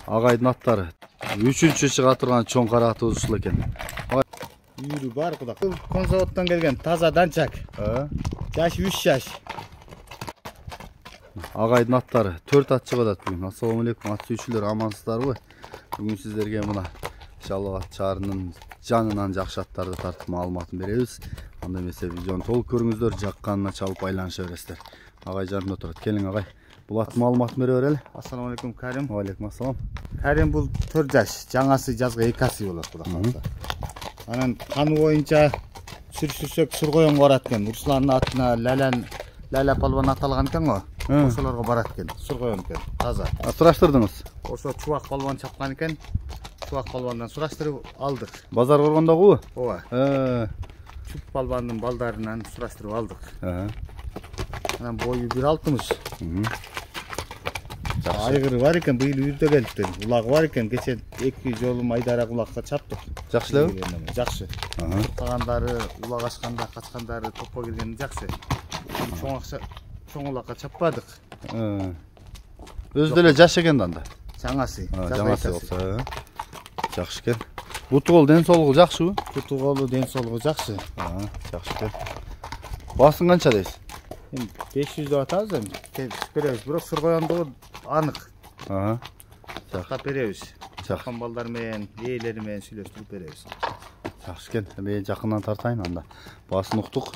Агайдын аттары. 3-чү чыга турган чоң кара аты ушул экен. Үйрү бар кудак. Конзаводдон келген таза данчак. Жашы 3 жаш. Агайдын аттары 4 ат чыгып атат бүгүн. Ассаламу алейкум ат сүйүүчүлөр, амансыздарбы? Бүгүн сиздерге мына Жалал ат шаарынын жанынан жакшы аттарды тартып маалыматын беребиз. Анда эмесе видеону толук көрүңүздөр, жакканына чалып айланыша бересиздер. Агай жанында турат. Келиң агай. Бул аттын маалыматын бере берели. Ассаламу алейкум Карим. Ва алейкум ассалам. Карим бул 4 жаш. Жаңасы жазга 2 асы болот кудак. Анан каны боюнча сүрсүсөк Сургоюнга барат экен. Русландын атына Ләлә палван аталган экен го. Ошолорго барат экен. Сургоюн экен. Таза. Сураштырдыңыз? Ошо Чубак палван чапкан экен. Чубак палвандан сураштырып алдык. Базар коргондогу? Ооба. Чуб палвандын балдарынан сураштырып алдык. Анан бою 1.60. Айгыры бар экен, быйыл үйдө келиптир. Улагы бар экен, кече 2 жолу майдара улакка чаптык. Жакшы элеби? Жакшы. Тагандары, улак ашканда, качкандары топко келгени жакшы. Чоң акча, чоң улакка чаппадык. Өзү деле жаш экен да анда. Жаңасы. Жаңасы болсо, жакшы экен. Бутугол ден соолугу жакшыбы? Бутуголу ден соолугу жакшы. Жакшы экен. Басын канча дейсиз? 500 деп атабыз, беребиз. Бирок Сургоюндогу анык. Жакап беребиз. Жаккан балдар менен, ээлери менен сүйлөштүрүп беребиз. Жакшы экен. Мен жакындан тартайын анда. Басын уктук.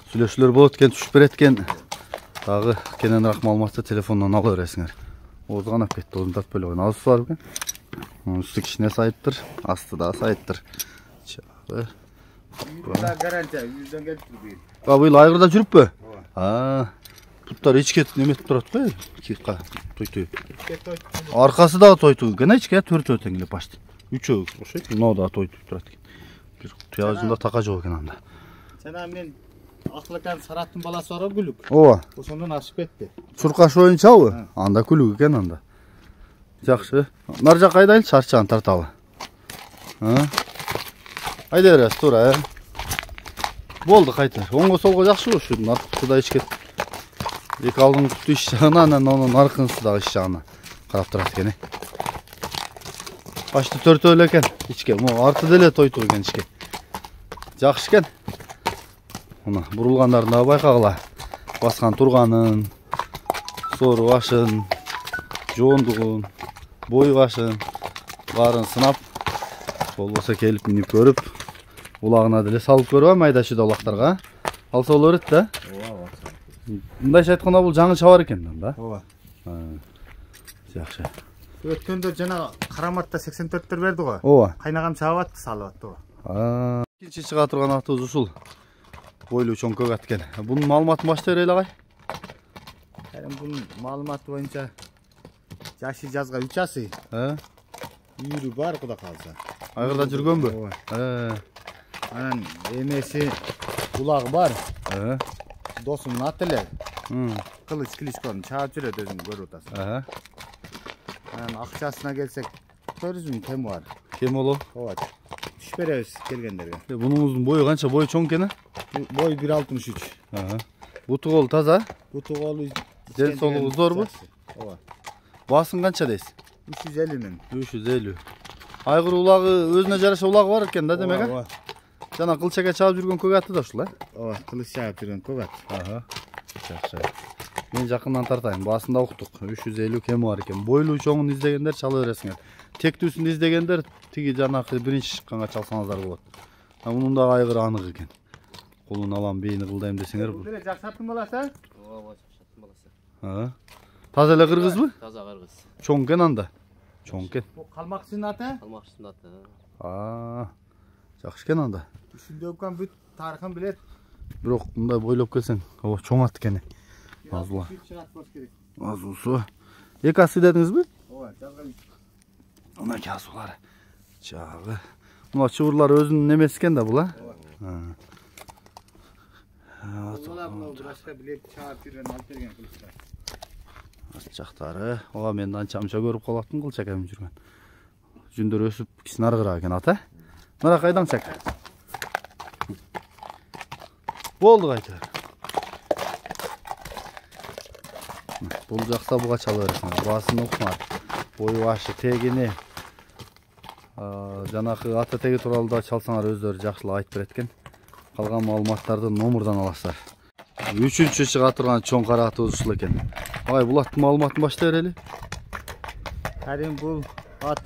Сүйлөшүүлөр болот экен, түшүп берет экен. Дагы кененирээк маалыматты телефондон ала бересиңер. Озу канап кетти, озун тартып эле койгон. Азысы бар экен. Үстү кичине сайыптыр, асты да сайыптыр. Чагы. Үйрүдө гарантия, үйрүдөн келиптир быйыл. Быйыл айгырда жүрүппү? Буттар ичке неметип турат го, кийка тойтуу. Аркасы да тойтуу экен, ичке 4 тең эле почти. 3-өө окшойт, мына да тойтуу турат экен. Бир туягында така жок экен анда. Жана мен Акылыкан Сараттын баласы бар Күлүк. Ооба. Ошондон ашып кетти. Чуркаш боюнчабы? Анда Күлүк экен анда. Жакшы. Нар жакка айдайлы, чарчаган тартабы. Айда беребиз, туура, Болду кайтыр. Оңго солго жакшы ушу, наркысы да ичке. Эки алдыңкы куту иш жагынан, анан наркысы дагы иш жагынан карап турат экен. Почти 4 эле экен ичке. Могу арты деле тойтуу экен ичке. Жакшы экен. Мына бурулгандарын да байкагыла. Баскан турганын, сору башын, жоондугун, бой башын, баарын сынап, болбосо келип минип көрүп, улагына деле салып көрүп майда чүйдө улактарга. Алса болор эт да. Ооба. Мындайча айтканда бул жаңы чабар экен да. Ооба. Жакшы. Өткөндө жана Караматта 84төр берди го. Ооба. Кайнагам чабат, салып аттыбы. Экинчи чыга турган атыбыз ушул. Бойлуу чоң көк ат экен. Бунун маалыматын башта берели агай. Бунун маалыматы боюнча жашы жазга 3 асы. Үйрү бар куда калса. Айгырда жүргөнбү? Анан эмеси улагы бар. Досумдун аты эле. Кылыч Кличконун чаап жүрөт, өзүң көрүп атасың. Анан акчасына келсек 400 000 кем бар. Кем боло? Ооба. Түш беребиз келгендерге. Бунуңуздун бою канча? Бою чоң экен? Бой 1.63. Бутугол таза? Бутуголу ден соолугу зорбу? Ооба. Басын канча дейсиз? 350 000. 350. Айгыр улагы өзүнө жараша улагы бар экен да, демек. Ооба. Жана кылчага чаап жүргөн көк аты да ушул, Ооба, кылыч чаап жүргөн көк ат. Жакшы. Мен жакындан тартайын. Басында уктук. 350 кеми бар экен. Бойлуу чоңун издегендер чала бересиңер. Тектүүсүн издегендер тиги жанакы биринчи чыкканга чалсаңыздар болот. Мунун да айгыры анык экен. Колун алам, бейни кылдайм десеңер. Бул деле жакшаттын баласы? Ооба, жакшаттын баласы. Таза эле кыргызбы? Таза кыргыз. Чоң экен анда. Чоң экен. Бул Калмакчынын аты? Калмакчынын аты. Жакшы экен анда. Үчүндөгөн бүт тарыхын билет. Бирок мындай бойлоп келсең, чоң ат экен. Азула. Азусу. Эки асы дедиңизби? Ооба, жазга. Мына азулары. Жагы. Мына чыбырлар өзүнүн немеси экен да бул, Бул башка билет чаап жүргөн алып берген кылычка. Жактары. Ооба, мен анча-мынча көрүп калаттым кылчак эми жүргөн. Жүндөр өсүп, кичине аргыраак экен ата. Мына кайдан чак? Болду кайтыр. Бул жакса буга чала бересиң. Басын укмар. бою башы тегини жанакы ата теги тууралуу да чалсаңар өздөрү жакшылап айтып берет экен. Калган маалыматтарды номурдан аласыздар. 3-чү чыга турган чоң кара атыбыз ушул экен. Агай, бул аттын маалыматын баштай берели. Карим бул ат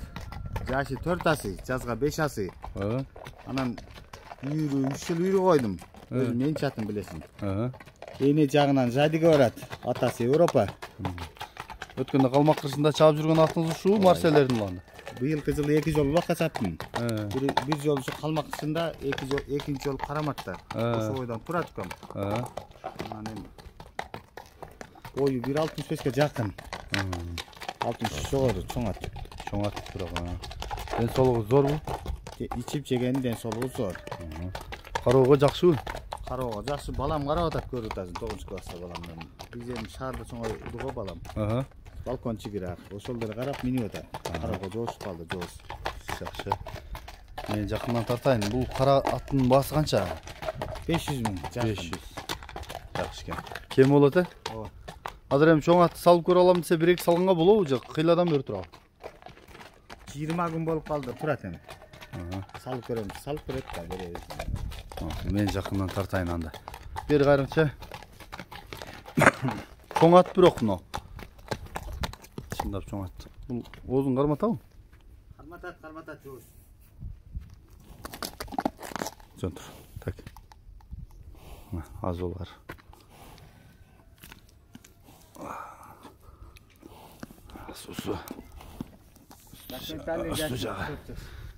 жашы 4 асы, жазга 5 асы. Анан үйрү 3 жыл үйрү койдум. Өзүм менчи атын билесиң. Эне жагынан жадига барат. Атасы Европа. Өткөндө калмак кырсында чаап жүргөн атыңыз ушул Марселердин уланы. Быйылкы жылы 2 жолу бакка чаптым. Бир жолу ушу калмак кырсында, экинчи жолу Караматта. Ошол бойдон турат экен. Анан бою 1.65 ке жакын. 60 жогору чоң ат. Чоң ат бирок. Ден соолугу зорбу? Ичип жеген ден соолугу зор. Кароого жакшыбы? Кароого жакшы. Балам карап атат, көрүп атасың 9-класста баламдан. Биз эми шаарда чоңой удуго балам. Балкон чигирак. Ошол деле карап минип атат. Кароого жоосуп калды, жоос. Жакшы. Мен жакындан тартайын. Бул кара аттын баасы канча? 500 миң. 500. Жакшы экен. Кем болот э? Ооба. Азыр эми чоң атты салып көрө алам десе 1-2 салганга болобу же кыйладан бери турабы? 20 күн болуп калды, турат эми. Салып көрөм, салып көрөт да беребиз. Мен жакындан тартайын анда. Бери кайрыңчы. Чоң ат бирок мына. Чындап чоң ат. Бул оозун карматабы? Карматат жоос. Жөн тур. Так. Аз болар. Сусу.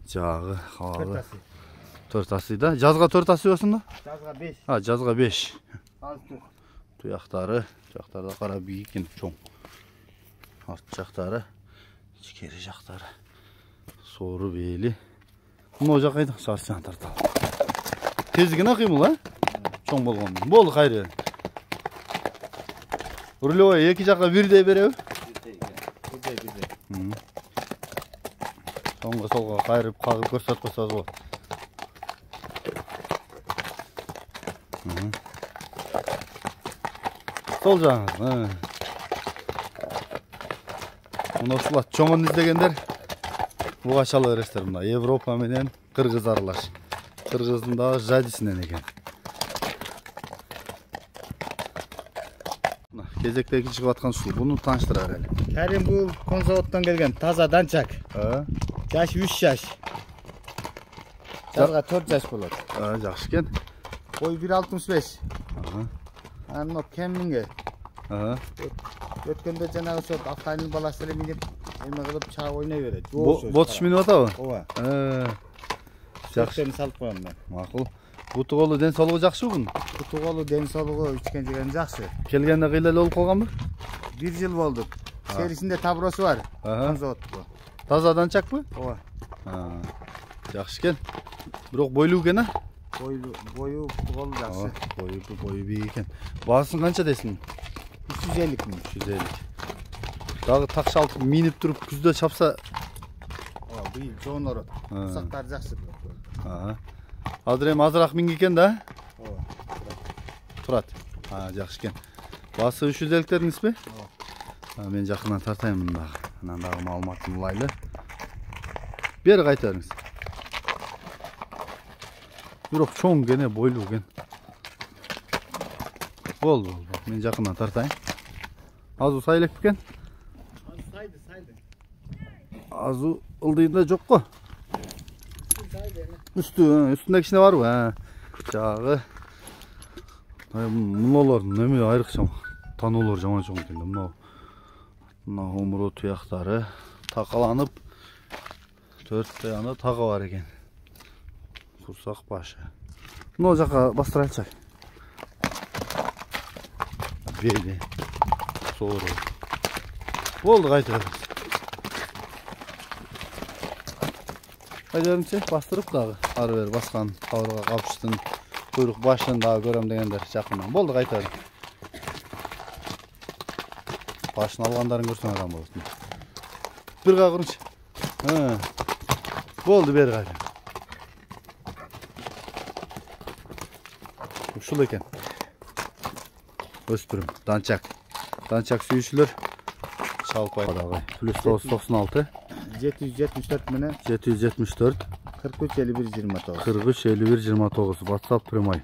Жагы, хабалы. 4 асы да. Жазга 4 асы болсун да? Жазга 5. Жазга 5. Az dur. Tuyaqları, jaqtarda qara büyük ekan, çoğ. Art jaqtары, ichkeri jaqtары. So'ri beli. Buni o jaqqa sarsan tartal. Tezgina qiymal ha? Çoğ bo'lgan. Bo'ldi, xayri. Rulyoy iki jaqqa birday berib. Birday. So'ngga solga qayrib, qag'ib ko'rsatib qo'ysangiz bo'ladi. Sol жаңыз. Мынасылар чоңын издегендер буга чала бересиздер мына. Европа менен Кыргыз аралаш. Кыргыздын да жадисинен экен. Кезектеги чыгып аткан ушул. Буну тааныштырар эле. Карим бул конзаводдон келген таза данчак. Жашы 3 жаш. Жазга 4 жаш болот. Жакшы экен. Бой 1.65. Анно кеминге. Өткөндө жанагы сол автоайлын баласы эле минип, эме кылып чаа ойной берет. Ботуш минип атабы? Ооба. Жакшы салып коем мен. Макул. Буту голу ден соолугу жакшыбы бунун? Буту голу ден соолугу ичкен жеген жакшы. Келгенде кыйла эле болуп калганбы? 1 жыл болду. Серисинде табросу бар. Конзаводдо. Таза данчакпы? Ооба. Жакшы экен. Бирок бойлуу экен а? Бою голу жакшы. Бою бийик экен. Баасын канча десин? 350 миң. 350. Дагы такшалтып минип туруп күздө чапса, быйыл жоонорот. Усактар жакшы. Азыр эми азыраак миң экен да? Ооба. Турат. Жакшы экен. Баасы 350-леріңизби? Ооба. Мен жакындан тартайын муну дагы. Анан дагы маалыматын улайлы. Бери кайта бериңиз. Бирок чоң гене, бойлуу экен. Болду. Мен жакындан тартайын. Азу сайлек бекен? Сайды. Азу ылдыйында жок го? Үстүндө кичине барбы? Жагы. Мунулар неме айрыкча таноолор жаман чоң экен да. Мына омуру туяктары такаланып 4 таяны тагы бар экен. Курсак башы. Мына жака бастырайлычы. Бели. Соору. Болду, кайта. Кайдырымчы бастырып дагы ары бери баскан кабырга капчыштын куйрук башын дагы көрөм дегендер жакындан. Болду, кайта. Башын алгандарын көрсөң адам болот. Бир кагырыңчы. Болду, бери кайта. Ушул экен. Өспүрүм, данчак. Данчак сүйүүчүлөр Алпай дагы. Плюс 996 774 менен 774 43 51 29. 43 51 29 WhatsApp прямой.